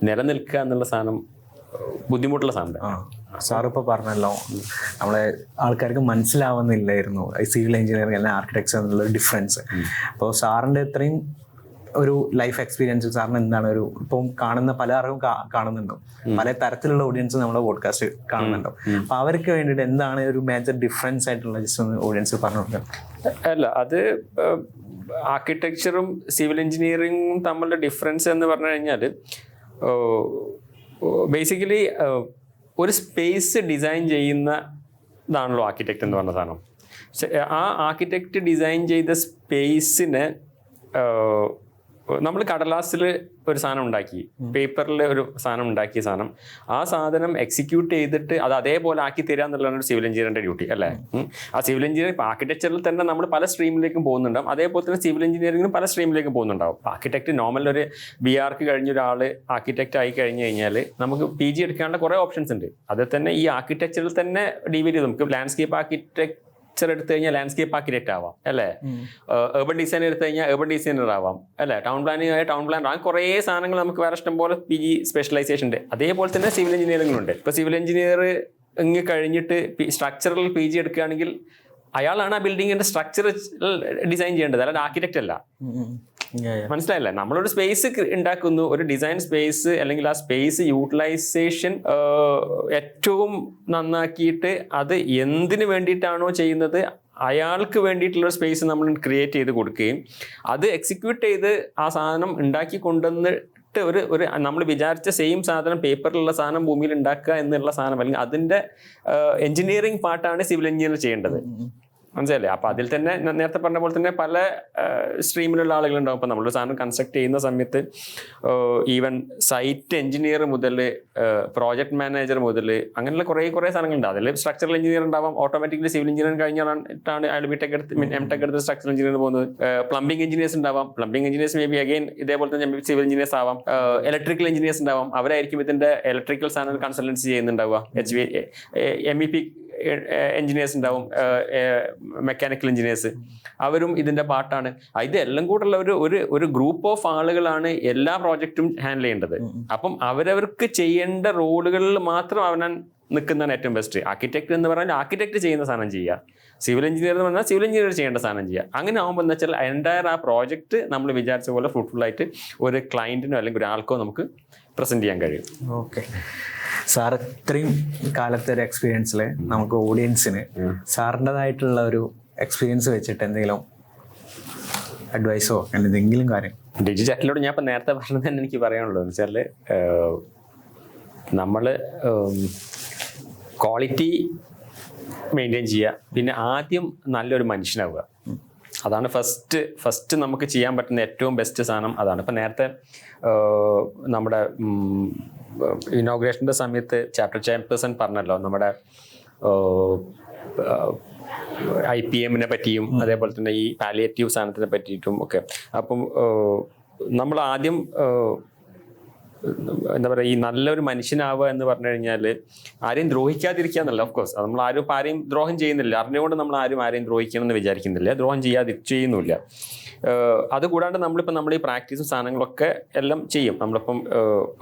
നിലനിൽക്കുക എന്നുള്ള സാധനം ബുദ്ധിമുട്ടുള്ള സാധനം. സാറിപ്പോൾ പറഞ്ഞല്ലോ, നമ്മളെ ആൾക്കാർക്ക് മനസ്സിലാവുന്നില്ലായിരുന്നു സിവിൽ എഞ്ചിനീയറിംഗ് അല്ലെങ്കിൽ ആർക്കിടെക്ചർ എന്നുള്ള ഡിഫറൻസ്. അപ്പോൾ സാറിൻ്റെ ഇത്രയും ഒരു ലൈഫ് എക്സ്പീരിയൻസ് സാറിന് എന്താണ് ഒരു ഇപ്പം കാണുന്ന പലരും കാണുന്നുണ്ടോ, പല തരത്തിലുള്ള ഓഡിയൻസ് നമ്മുടെ പോഡ്കാസ്റ്റ് കാണുന്നുണ്ടോ, അപ്പോൾ അവർക്ക് വേണ്ടിയിട്ട് എന്താണ് ഒരു മേജർ ഡിഫറൻസ് ആയിട്ടുള്ള ജസ്റ്റ് ഒന്ന് ഓഡിയൻസ് പറഞ്ഞു കൊടുക്കാം. അല്ല, അത് ആർക്കിടെക്ചറും സിവിൽ എഞ്ചിനീയറിംഗും തമ്മിലുള്ള ഡിഫറൻസ് എന്ന് പറഞ്ഞു കഴിഞ്ഞാൽ ബേസിക്കലി ഒരു സ്പേസ് ഡിസൈൻ ചെയ്യുന്നതാണല്ലോ ആർക്കിടെക്റ്റ് എന്ന് പറഞ്ഞ സാധനം. ആ ആർക്കിടെക്റ്റ് ഡിസൈൻ ചെയ്ത സ്പേസിന് നമ്മൾ കടലാസിൽ ഒരു സാധനം ഉണ്ടാക്കി, പേപ്പറിൽ ഒരു സാധനം ഉണ്ടാക്കിയ സാധനം, ആ സാധനം എക്സിക്യൂട്ട് ചെയ്തിട്ട് അത് അതേപോലെ ആക്കി തരിക എന്നുള്ളതാണ് ഒരു സിവിൽ എഞ്ചിനീയറിൻ്റെ ഡ്യൂട്ടി അല്ലേ. ആ സിവിൽ എഞ്ചിനീയറിംഗ് ഇപ്പോൾ ആർക്കിടെക്ചറിൽ തന്നെ നമ്മൾ പല സ്ട്രീമിലേക്കും പോകുന്നുണ്ടാവും, അതേപോലെ തന്നെ സിവിൽ എഞ്ചിനീയറിംഗിനും പല സ്ട്രീമിലേക്കും പോകുന്നുണ്ടാവും. ആർക്കിടെക്ട് നോർമൽ ഒരു BArch കഴിഞ്ഞ ഒരാൾ ആർക്കിടെക്റ്റ് ആയി കഴിഞ്ഞ് കഴിഞ്ഞാൽ നമുക്ക് PG എടുക്കാനുള്ള കുറേ ഓപ്ഷൻസ് ഉണ്ട്. അതിൽ തന്നെ ഈ ആർക്കിടെക്ചറിൽ തന്നെ ഡിവൈഡ് ചെയ്ത് നമുക്ക് ലാൻഡ്സ്കേപ്പ് ആർക്കിടെക്ട് എടുത്തു കഴിഞ്ഞാൽ ലാൻഡ്സ്കേപ്പ് ആർക്കിടെക്റ്റ് ആവാം അല്ലേ, urban ഡിസൈൻ എടുത്തു കഴിഞ്ഞാൽ urban ഡിസൈനർ ആവാം അല്ലേ, ടൗൺ പ്ലാനിങ് ആയ ടൗൺ പ്ലാനർ ആവാം. കുറേ സാധനങ്ങൾ നമുക്ക് വേറെ ഇഷ്ടം പോലെ PG സ്പെഷ്യലൈസേഷൻ ഉണ്ട്. അതേപോലെ തന്നെ സിവിൽ എഞ്ചിനീയറിംഗിലുണ്ട്. ഇപ്പോൾ സിവിൽ എഞ്ചിനീയറിംഗ് കഴിഞ്ഞിട്ട് സ്ട്രക്ചറൽ PG എടുക്കുകയാണെങ്കിൽ അയാളാണ് ആ ബിൽഡിങ്ങിന്റെ സ്ട്രക്ചർ ഡിസൈൻ ചെയ്യേണ്ടത്, അല്ലാതെ ആർക്കിടെക്റ്റ് അല്ല. മനസ്സിലായില്ലേ? നമ്മളൊരു സ്പേസ് ഉണ്ടാക്കുന്നു, ഒരു ഡിസൈൻ സ്പേസ് അല്ലെങ്കിൽ ആ സ്പേസ് യൂട്ടിലൈസേഷൻ ഏറ്റവും നന്നാക്കിയിട്ട് അത് എന്തിനു വേണ്ടിയിട്ടാണോ ചെയ്യുന്നത് അയാൾക്ക് വേണ്ടിയിട്ടുള്ള സ്പേസ് നമ്മൾ ക്രിയേറ്റ് ചെയ്ത് കൊടുക്കുകയും അത് എക്സിക്യൂട്ട് ചെയ്ത് ആ സാധനം ഉണ്ടാക്കി കൊണ്ടുവന്നിട്ട് ഒരു നമ്മൾ വിചാരിച്ച സെയിം സാധനം പേപ്പറിലുള്ള സാധനം ഭൂമിയിൽ ഉണ്ടാക്കുക എന്നുള്ള സാധനം അല്ലെങ്കിൽ അതിൻ്റെ എഞ്ചിനീയറിംഗ് പാർട്ടാണ് സിവിൽ എഞ്ചിനീയർ ചെയ്യേണ്ടത്. മനസ്സിലല്ലേ? അപ്പോൾ അതിൽ തന്നെ നേരത്തെ പറഞ്ഞ പോലെ തന്നെ പല സ്ട്രീമിലുള്ള ആളുകളുണ്ടാവും. അപ്പോൾ നമ്മളൊരു സാധനം കൺസ്ട്രക്ട് ചെയ്യുന്ന സമയത്ത് ഈവൻ സൈറ്റ് എഞ്ചിനീയർ മുതൽ പ്രോജക്ട് മാനേജർ മുതൽ അങ്ങനെയുള്ള കുറേ സാധനങ്ങളുണ്ട്. അതിൽ സ്ട്രക്ചറൽ എഞ്ചിനീയർ ഉണ്ടാവാം, ഓട്ടോമാറ്റിക്കലി സിവിൽ എഞ്ചിനീയർ കഴിഞ്ഞാണ് അയാൾ BTech എടുത്ത് M.Tech എടുത്ത് സ്ട്രക്ചറൽ എഞ്ചിനീയർ പോകുന്നത്. പ്ലംബിംഗ് എഞ്ചിനീയേഴ്സ് ഉണ്ടാവാം, plumbing engineers may be again ഇതേപോലെ തന്നെ സിവിൽ എഞ്ചിനീയേഴ്സ് ആവാം. ഇലക്ട്രിക്കൽ എഞ്ചിനീയേഴ്സ് ഉണ്ടാവാം, അവരായിരിക്കും ഇതിൻ്റെ ഇലക്ട്രിക്കൽ സാധനം കൺസൾട്ടൻസി ചെയ്യുന്നുണ്ടാവുക. MEP എഞ്ചിനീയേഴ്സ് ഉണ്ടാവും, മെക്കാനിക്കൽ എഞ്ചിനീയേഴ്സ്, അവരും ഇതിൻ്റെ പാർട്ടാണ്. ഇതെല്ലാം കൂടെയുള്ള ഒരു ഗ്രൂപ്പ് ഓഫ് ആളുകളാണ് എല്ലാ പ്രോജക്റ്റും ഹാൻഡിൽ ചെയ്യേണ്ടത്. അപ്പം അവരവർക്ക് ചെയ്യേണ്ട റോളുകളിൽ മാത്രം അവനാൻ നിൽക്കുന്നതാണ് ഏറ്റവും ബെസ്റ്റ്. ആർക്കിടെക്ട് എന്ന് പറഞ്ഞാൽ ആർക്കിടെക്ട് ചെയ്യുന്ന സാധനം ചെയ്യുക, സിവിൽ എഞ്ചിനീയർ എന്ന് പറഞ്ഞാൽ സിവിൽ എഞ്ചിനീയർ ചെയ്യേണ്ട സാധനം ചെയ്യുക. അങ്ങനെ ആകുമ്പോൾ എന്താ വെച്ചാൽ എൻറ്റയർ ആ പ്രോജക്റ്റ് നമ്മൾ വിചാരിച്ച പോലെ ഫ്രൂട്ട്ഫുള്ളായിട്ട് ഒരു ക്ലയൻറ്റിനോ അല്ലെങ്കിൽ ഒരാൾക്കോ നമുക്ക് പ്രസൻറ്റ് ചെയ്യാൻ കഴിയും. ഓക്കെ സാർ, ഇത്രയും കാലത്തെ ഒരു എക്സ്പീരിയൻസിൽ നമുക്ക് ഓഡിയൻസിന് സാറിൻ്റെതായിട്ടുള്ള ഒരു എക്സ്പീരിയൻസ് വെച്ചിട്ട് എന്തെങ്കിലും അഡ്വൈസോ എന്തെങ്കിലും കാര്യം ഡിജിറ്റലിനോട് ഞാൻ ഇപ്പം നേരത്തെ പറഞ്ഞത് തന്നെ എനിക്ക് പറയാനുള്ളത് എന്ന് വെച്ചാൽ നമ്മൾ ക്വാളിറ്റി മെയിൻറ്റെയിൻ ചെയ്യുക, പിന്നെ ആദ്യം നല്ലൊരു മനുഷ്യനാവുക. അതാണ് ഫസ്റ്റ് നമുക്ക് ചെയ്യാൻ പറ്റുന്ന ഏറ്റവും ബെസ്റ്റ് സാധനം അതാണ്. ഇപ്പം നേരത്തെ നമ്മുടെ ഇനോഗ്രേഷൻ്റെ സമയത്ത് ചാപ്റ്റർ ചെയർപേഴ്സൺ പറഞ്ഞല്ലോ നമ്മുടെ IPM പറ്റിയും അതേപോലെ തന്നെ ഈ പാലിയേറ്റീവ് സാധനത്തിനെ പറ്റിയിട്ടും ഒക്കെ. അപ്പം നമ്മൾ ആദ്യം എന്താ പറയുക, ഈ നല്ലൊരു മനുഷ്യനാവുക എന്ന് പറഞ്ഞു കഴിഞ്ഞാൽ ആരെയും ദ്രോഹിക്കാതിരിക്കുക എന്നല്ല. ഓഫ് കോഴ്സ് നമ്മൾ ആരെയും ദ്രോഹം ചെയ്യുന്നില്ല, അറിഞ്ഞുകൊണ്ട് നമ്മൾ ആരെയും ദ്രോഹിക്കണം എന്ന് വിചാരിക്കുന്നില്ല, ദ്രോഹം ചെയ്യുന്നില്ല. അതുകൂടാണ്ട് നമ്മൾ ഈ പ്രാക്ടീസും സാധനങ്ങളൊക്കെ എല്ലാം ചെയ്യും. നമ്മളിപ്പം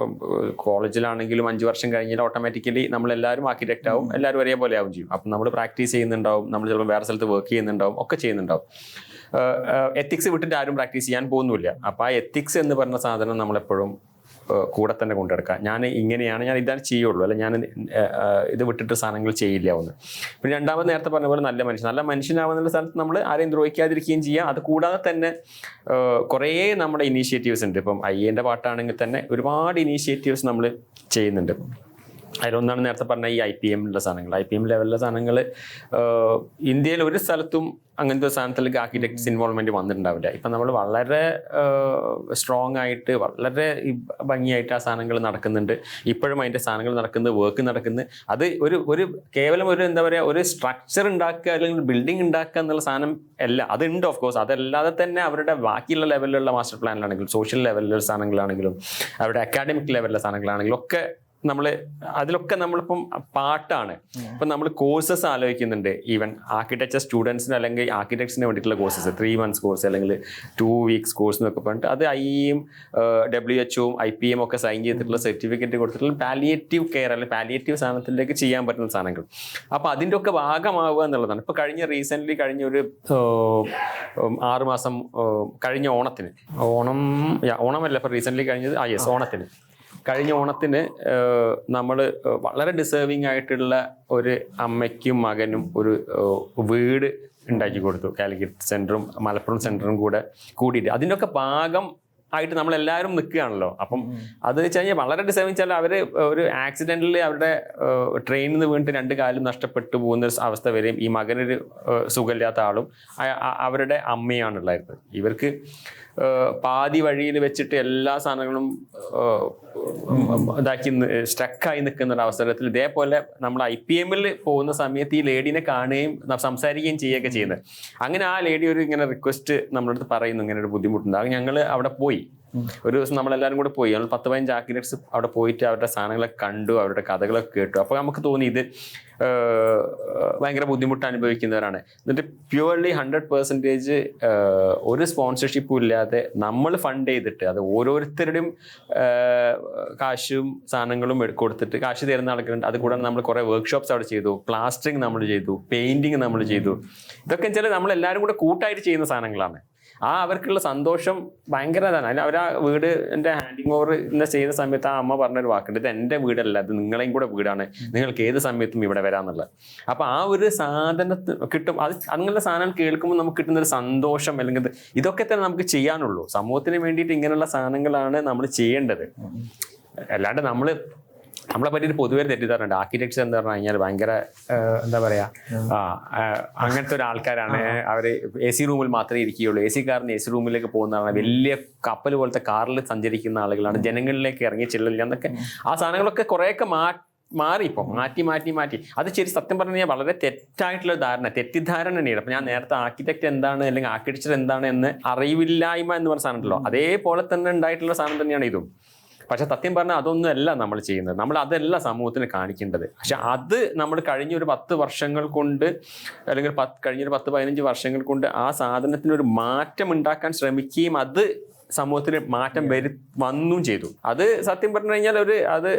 കോളേജിലാണെങ്കിലും 5 വർഷം കഴിഞ്ഞാൽ ഓട്ടോമാറ്റിക്കലി നമ്മളെല്ലാവരും ആർക്കിടെക്റ്റ് ആവും, എല്ലാവരും ഒരേപോലെ ആവും ചെയ്യും. അപ്പം നമ്മൾ പ്രാക്ടീസ് ചെയ്യുന്നുണ്ടാവും, നമ്മൾ ചിലപ്പോൾ വേറെ സ്ഥലത്ത് വർക്ക് ചെയ്യുന്നുണ്ടാവും, ഒക്കെ ചെയ്യുന്നുണ്ടാവും. എത്തിക്സ് വിട്ടിട്ട് ആരും പ്രാക്ടീസ് ചെയ്യാൻ പോകുന്നില്ല. അപ്പോൾ ആ എത്തിക്സ് എന്ന് പറഞ്ഞ സാധനം നമ്മളെപ്പോഴും കൂടെ തന്നെ കൊണ്ടെടുക്കുക. ഞാൻ ഇങ്ങനെയാണ്, ഞാൻ ഇതാണ് ചെയ്യുള്ളൂ, അല്ല ഞാൻ ഇത് വിട്ടിട്ട് സാധനങ്ങൾ ചെയ്യില്ല ഒന്ന്. പിന്നെ രണ്ടാമത് നേരത്തെ പറഞ്ഞ പോലെ നല്ല മനുഷ്യനാവുന്ന സ്ഥലത്ത് നമ്മൾ ആരെയും ദ്രോഹിക്കാതിരിക്കുകയും ചെയ്യുക. അത് കൂടാതെ തന്നെ കുറേ നമ്മുടെ ഇനീഷ്യേറ്റീവ്സ് ഉണ്ട്. ഇപ്പം IAൻ്റെ പാട്ടാണെങ്കിൽ തന്നെ ഒരുപാട് ഇനീഷ്യേറ്റീവ്സ് നമ്മൾ ചെയ്യുന്നുണ്ട്. അതിലൊന്നാണ് നേരത്തെ പറഞ്ഞ ഈ IPM സാധനങ്ങൾ. IPM ലെവലിലെ സാധനങ്ങൾ ഇന്ത്യയിൽ ഒരു സ്ഥലത്തും അങ്ങനത്തെ ഒരു സാധനത്തിലേക്ക് ആർക്കിടെക്ട്സ് ഇൻവോൾവ്മെൻറ്റ് വന്നിട്ടുണ്ടാവില്ല. ഇപ്പം നമ്മൾ വളരെ സ്ട്രോങ് ആയിട്ട് വളരെ ഭംഗിയായിട്ട് ആ സാധനങ്ങൾ നടക്കുന്നുണ്ട്. ഇപ്പോഴും അതിൻ്റെ സാധനങ്ങൾ നടക്കുന്നത്, വർക്ക് നടക്കുന്നത്. അത് ഒരു കേവലം എന്താ പറയുക, ഒരു സ്ട്രക്ചർ ഉണ്ടാക്കുക അല്ലെങ്കിൽ ബിൽഡിംഗ് ഉണ്ടാക്കുക എന്നുള്ള സാധനം അല്ല. അതുണ്ട് ഓഫ് കോഴ്സ്. അതല്ലാതെ തന്നെ അവരുടെ ബാക്കിയുള്ള ലെവലിലുള്ള മാസ്റ്റർ പ്ലാനിലാണെങ്കിലും സോഷ്യൽ ലെവലിലുള്ള സാധനങ്ങളാണെങ്കിലും അവരുടെ അക്കാഡമിക് ലെവലിലെ സാധനങ്ങളാണെങ്കിലും ഒക്കെ നമ്മൾ അതിലൊക്കെ നമ്മളിപ്പം പാട്ടാണ്. ഇപ്പം നമ്മൾ കോഴ്സസ് ആലോചിക്കുന്നുണ്ട്. ഈവൻ ആർക്കിടെക്ചർ സ്റ്റുഡൻസിന് അല്ലെങ്കിൽ ആർക്കിടെക്ട്സിന് വേണ്ടിയിട്ടുള്ള കോഴ്സസ് 3 months കോഴ്സ് അല്ലെങ്കിൽ 2 weeks കോഴ്സ് എന്നൊക്കെ പറഞ്ഞിട്ട് അത് IEM WHO IPM ഒക്കെ സൈൻ ചെയ്തിട്ടുള്ള സർട്ടിഫിക്കറ്റ് കൊടുത്തിട്ടുള്ള പാലിയേറ്റീവ് കെയർ അല്ലെങ്കിൽ പാലിയേറ്റീവ് സാധനത്തിലേക്ക് ചെയ്യാൻ പറ്റുന്ന സാധനങ്ങൾ. അപ്പോൾ അതിൻ്റെ ഒക്കെ ഭാഗമാവുക എന്നുള്ളതാണ്. ഇപ്പോൾ റീസെൻ്റ്ലി കഴിഞ്ഞ ഒരു 6 മാസം കഴിഞ്ഞ ഓണമല്ല, ഇപ്പോൾ റീസെൻ്റ്ലി കഴിഞ്ഞത് ഓണത്തിന് കഴിഞ്ഞ ഓണത്തിന് നമ്മൾ വളരെ ഡിസേർവിങ് ആയിട്ടുള്ള ഒരു അമ്മയ്ക്കും മകനും ഒരു വീട് ഉണ്ടാക്കി കൊടുത്തു. കാലിക്കറ്റ് സെൻറ്ററും മലപ്പുറം സെൻറ്ററും കൂടിയിട്ട് അതിൻ്റെയൊക്കെ ഭാഗം ആയിട്ട് നമ്മളെല്ലാവരും നിൽക്കുകയാണല്ലോ. അപ്പം അത് വെച്ച് കഴിഞ്ഞാൽ വളരെ ഡിസേർവിങ് വെച്ചാൽ അവർ ഒരു ആക്സിഡൻറ്റിൽ അവരുടെ ട്രെയിനിൽ നിന്ന് വീണിട്ട് 2 കാലും നഷ്ടപ്പെട്ടു പോകുന്ന അവസ്ഥ വരെയും ഈ മകനൊരു സുഖമില്ലാത്ത ആളും അവരുടെ അമ്മയാണുള്ളായിരുന്നത്. ഇവർക്ക് പാതി വഴിയിൽ വെച്ചിട്ട് എല്ലാ സാധനങ്ങളും സ്ട്രക്കായി നിൽക്കുന്ന ഒരു അവസരത്തിൽ ഇതേപോലെ നമ്മൾ IPM പോകുന്ന സമയത്ത് ഈ ലേഡീനെ കാണുകയും സംസാരിക്കുകയും ചെയ്യുകയൊക്കെ ചെയ്യുന്നത്. അങ്ങനെ ആ ലേഡി ഒരു ഇങ്ങനെ റിക്വസ്റ്റ് നമ്മുടെ അടുത്ത് പറയുന്നു, ഇങ്ങനെ ഒരു ബുദ്ധിമുട്ടുണ്ട്. അത് ഞങ്ങൾ അവിടെ പോയി ഒരു ദിവസം നമ്മളെല്ലാവരും കൂടെ പോയി. നമ്മൾ 10-15 ആർക്കിടെക്ട്സ് അവിടെ പോയിട്ട് അവരുടെ സാധനങ്ങളൊക്കെ കണ്ടു, അവരുടെ കഥകളൊക്കെ കേട്ടു. അപ്പോൾ നമുക്ക് തോന്നി ഇത് ഭയങ്കര ബുദ്ധിമുട്ട് അനുഭവിക്കുന്നവരാണ്. എന്നിട്ട് പ്യുവർലി 100% ഒരു സ്പോൺസർഷിപ്പും ഇല്ലാതെ നമ്മൾ ഫണ്ട് ചെയ്തിട്ട് അത് ഓരോരുത്തരുടെയും കാശും സാധനങ്ങളും കൊടുത്തിട്ട് കാശ് തരുന്ന ആൾക്കാരുണ്ട്. അതുകൂടാതെ നമ്മൾ കുറേ വർക്ക്ഷോപ്സ് അവിടെ ചെയ്തു, പ്ലാസ്റ്ററിങ് നമ്മൾ ചെയ്തു, പെയിൻറ്റിങ് നമ്മൾ ചെയ്തു. ഇതൊക്കെ വെച്ചാൽ നമ്മളെല്ലാവരും കൂടെ കൂട്ടായിട്ട് ചെയ്യുന്ന സാധനങ്ങളാണ്. അവർക്കുള്ള സന്തോഷം ഭയങ്കര ഇതാണ്. അതിന് അവർ ആ വീട് എൻ്റെ ഹാൻഡിങ് ഓവർ ചെയ്ത സമയത്ത് ആ അമ്മ പറഞ്ഞൊരു വാക്കുണ്ട്, ഇത് എൻ്റെ വീടല്ല, ഇത് നിങ്ങളെയും കൂടെ വീടാണ്, നിങ്ങൾക്ക് ഏത് സമയത്തും ഇവിടെ വരാമെന്നുള്ളത്. അപ്പോൾ ആ ഒരു സാധനത്തിന് കിട്ടും. അങ്ങനെയുള്ള സാധനം കേൾക്കുമ്പോൾ നമുക്ക് കിട്ടുന്നൊരു സന്തോഷം, അല്ലെങ്കിൽ ഇതൊക്കെ തന്നെ നമുക്ക് ചെയ്യാനുള്ളൂ. സമൂഹത്തിന് വേണ്ടിയിട്ട് ഇങ്ങനെയുള്ള സാധനങ്ങളാണ് നമ്മൾ ചെയ്യേണ്ടത്. അല്ലാണ്ട് നമ്മളെ പറ്റിയിട്ട് പൊതുവെ തെറ്റിദ്ധാരണയുണ്ട്. ആർക്കിടെക്ചർ എന്ന് പറഞ്ഞു കഴിഞ്ഞാൽ ഭയങ്കര എന്താ പറയുക, അങ്ങനത്തെ ഒരു ആൾക്കാരാണ്. അവർ AC റൂമിൽ മാത്രമേ ഇരിക്കുകയുള്ളൂ, AC കാറിന് AC റൂമിലേക്ക് പോകുന്നതാണ്, വലിയ കപ്പൽ പോലത്തെ കാറിൽ സഞ്ചരിക്കുന്ന ആളുകളാണ്, ജനങ്ങളിലേക്ക് ഇറങ്ങി ചെല്ലില്ല എന്നൊക്കെ. ആ സാധനങ്ങളൊക്കെ കുറേയൊക്കെ മാറി ഇപ്പോൾ മാറ്റി അത് ശരി. സത്യം പറഞ്ഞു കഴിഞ്ഞാൽ വളരെ തെറ്റായിട്ടുള്ള തെറ്റിദ്ധാരണ തന്നെയാണ്. അപ്പം ഞാൻ നേരത്തെ ആർക്കിടെക്ട് എന്താണ് അല്ലെങ്കിൽ ആർക്കിടെക്ചർ എന്താണ് എന്ന് അറിവില്ലായ്മ എന്ന് പറഞ്ഞ സാധനം ഉണ്ടല്ലോ, അതേപോലെ തന്നെ ഉണ്ടായിട്ടുള്ള സാധനം തന്നെയാണ് ഇതും. പക്ഷെ സത്യം പറഞ്ഞാൽ അതൊന്നും അല്ല നമ്മൾ ചെയ്യുന്നത്. നമ്മൾ അതല്ല സമൂഹത്തിന് കാണിക്കേണ്ടത്. പക്ഷെ അത് നമ്മൾ കഴിഞ്ഞൊരു 10 വർഷങ്ങൾ കൊണ്ട് അല്ലെങ്കിൽ കഴിഞ്ഞൊരു 10-15 വർഷങ്ങൾ കൊണ്ട് ആ സാധനത്തിനൊരു മാറ്റം ഉണ്ടാക്കാൻ ശ്രമിക്കുകയും അത് സമൂഹത്തിന് മാറ്റം വന്നും ചെയ്തു. അത് സത്യം പറഞ്ഞു കഴിഞ്ഞാൽ അത്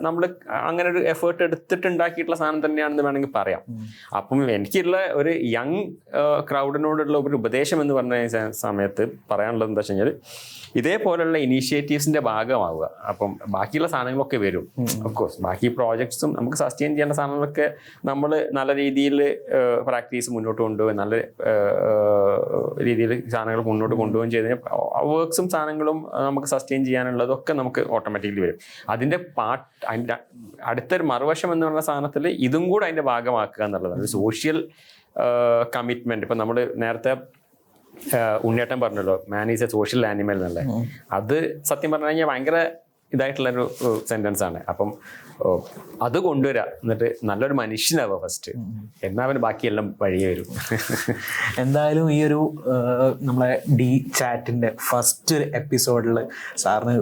നമ്മൾ അങ്ങനെ ഒരു എഫേർട്ട് എടുത്തിട്ടുണ്ടാക്കിയിട്ടുള്ള സാധനം തന്നെയാണെന്ന് വേണമെങ്കിൽ പറയാം. അപ്പം എനിക്കുള്ള ഒരു യങ് ക്രൗഡിനോടുള്ള ഒരു ഉപദേശം എന്ന് പറഞ്ഞ സമയത്ത് പറയാനുള്ളത് എന്താ വെച്ച് കഴിഞ്ഞാൽ, ഇതേപോലുള്ള ഇനീഷ്യേറ്റീവ്സിന്റെ ഭാഗമാവുക. അപ്പം ബാക്കിയുള്ള സാധനങ്ങളൊക്കെ വരും. ഓഫ്കോഴ്സ് ബാക്കി പ്രോജക്ട്സും നമുക്ക് സസ്റ്റെയിൻ ചെയ്യേണ്ട സാധനങ്ങളൊക്കെ നമ്മൾ നല്ല രീതിയിൽ പ്രാക്ടീസ് മുന്നോട്ട് കൊണ്ടുപോയി നല്ല രീതിയിൽ സാധനങ്ങൾ മുന്നോട്ട് കൊണ്ടുപോകുകയും ചെയ്ത് വർക്ക്സും സാധനങ്ങളും നമുക്ക് സസ്റ്റെയിൻ ചെയ്യാനുള്ളതൊക്കെ നമുക്ക് ഓട്ടോമാറ്റിക്കലി വരും. അതിൻ്റെ അതിൻ്റെ അടുത്തൊരു മറുവശം എന്ന് പറയുന്ന സാധനത്തിൽ ഇതും കൂടെ അതിൻ്റെ ഭാഗമാക്കുക എന്നുള്ളതാണ്. Social commitment. ഇപ്പം നമ്മൾ നേരത്തെ ഉണ്ണിയേട്ടൻ പറഞ്ഞല്ലോ, man is A social animal എന്നുള്ളത്. അത് സത്യം പറഞ്ഞു കഴിഞ്ഞാൽ ഭയങ്കര ഇതായിട്ടുള്ളൊരു സെൻറ്റൻസ് ആണ്. അപ്പം അത് കൊണ്ടുവരിക, എന്നിട്ട് നല്ലൊരു മനുഷ്യനാവുക ഫസ്റ്റ്, എന്നാൽ അവന് ബാക്കിയെല്ലാം വഴിയേ വരും. എന്തായാലും ഈ ഒരു നമ്മളെ ചാറ്റിൻ്റെ ഫസ്റ്റ് ഒരു എപ്പിസോഡിൽ സാറിന്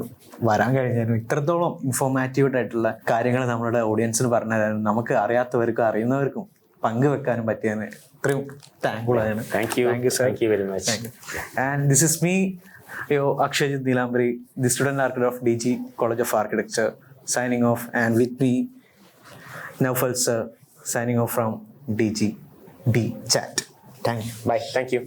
വരാൻ കഴിഞ്ഞാലും ഇത്രത്തോളം ഇൻഫോർമാറ്റീവ് ആയിട്ടുള്ള കാര്യങ്ങൾ നമ്മളുടെ ഓഡിയൻസിന് പറഞ്ഞു തരാനും നമുക്ക് അറിയാത്തവർക്കും അറിയുന്നവർക്കും പങ്കുവെക്കാനും പറ്റിയതിന് ഇത്രയും താങ്ക്ഫുൾ ആണ്. Thank you sir. Thank you very much. And this is me, Akshayjit Nilambari, the student architect of DG College of Architecture, signing off, and with me Naufal sir signing off from DG D Chat. Thank you. Bye. Thank you.